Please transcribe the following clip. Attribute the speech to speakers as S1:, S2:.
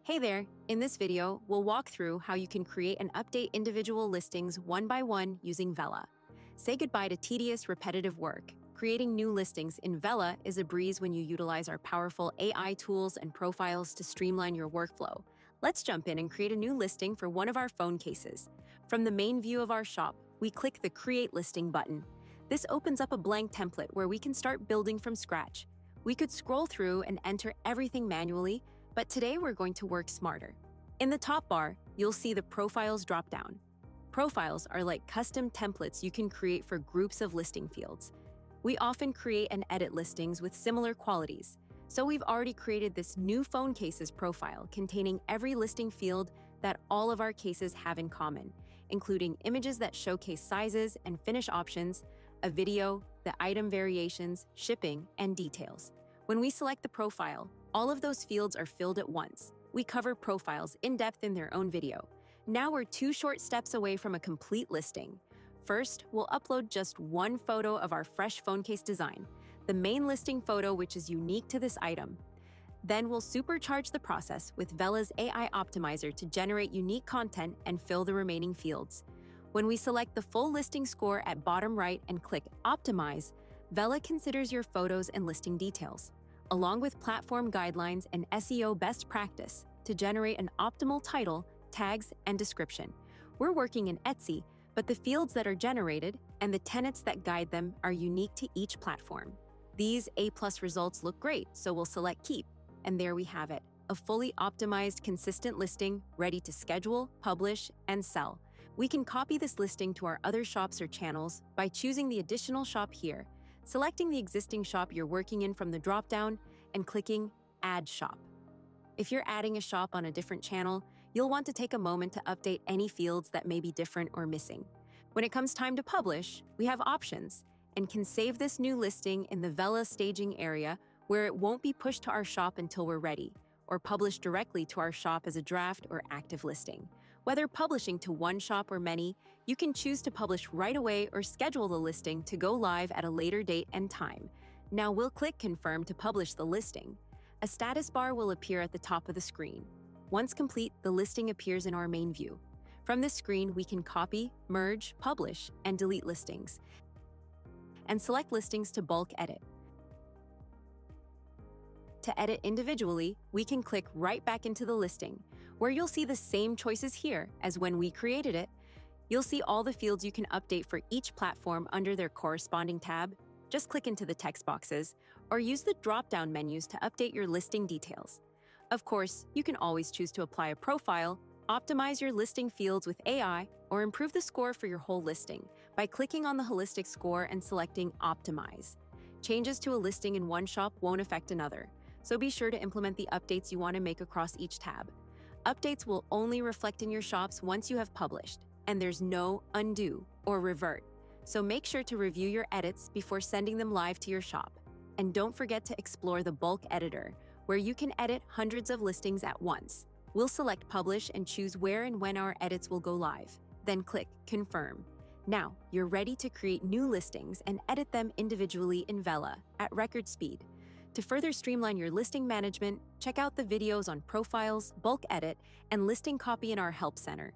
S1: Hey there! In this video, we'll walk through how you can create and update individual listings one by one using Vela. Say goodbye to tedious, repetitive work. Creating new listings in Vela is a breeze when you utilize our powerful AI tools and profiles to streamline your workflow. Let's jump in and create a new listing for one of our phone cases. From the main view of our shop, we click the Create Listing button. This opens up a blank template where we can start building from scratch. We could scroll through and enter everything manually, but today we're going to work smarter. In the top bar, you'll see the Profiles dropdown. Profiles are like custom templates you can create for groups of listing fields. We often create and edit listings with similar qualities, so we've already created this new phone cases profile containing every listing field that all of our cases have in common, including images that showcase sizes and finish options, a video, the item variations, shipping, and details. When we select the profile, all of those fields are filled at once. We cover profiles in depth in their own video. Now we're 2 short steps away from a complete listing. First, we'll upload just one photo of our fresh phone case design, the main listing photo which is unique to this item. Then we'll supercharge the process with Vela's AI optimizer to generate unique content and fill the remaining fields. When we select the full listing score at bottom right and click Optimize, Vela considers your photos and listing details, along with platform guidelines and SEO best practice to generate an optimal title, tags, and description. We're working in Etsy, but the fields that are generated and the tenets that guide them are unique to each platform. These A+ results look great, so we'll select Keep. And there we have it, a fully optimized, consistent listing ready to schedule, publish, and sell. We can copy this listing to our other shops or channels by choosing the additional shop here, selecting the existing shop you're working in from the dropdown, and clicking Add Shop. If you're adding a shop on a different channel, you'll want to take a moment to update any fields that may be different or missing. When it comes time to publish, we have options and can save this new listing in the Vela staging area where it won't be pushed to our shop until we're ready, or published directly to our shop as a draft or active listing. Whether publishing to one shop or many, you can choose to publish right away or schedule the listing to go live at a later date and time. Now we'll click Confirm to publish the listing. A status bar will appear at the top of the screen. Once complete, the listing appears in our main view. From this screen, we can copy, merge, publish, and delete listings, and select listings to bulk edit. To edit individually, we can click right back into the listing, where you'll see the same choices here as when we created it. You'll see all the fields you can update for each platform under their corresponding tab. Just click into the text boxes, or use the drop-down menus to update your listing details. Of course, you can always choose to apply a profile, optimize your listing fields with AI, or improve the score for your whole listing by clicking on the holistic score and selecting Optimize. Changes to a listing in one shop won't affect another, so be sure to implement the updates you want to make across each tab. Updates will only reflect in your shops once you have published, and there's no undo or revert. So make sure to review your edits before sending them live to your shop. And don't forget to explore the bulk editor, where you can edit hundreds of listings at once. We'll select Publish and choose where and when our edits will go live. Then click Confirm. Now, you're ready to create new listings and edit them individually in Vela at record speed. To further streamline your listing management, check out the videos on profiles, bulk edit, and listing copy in our Help Center.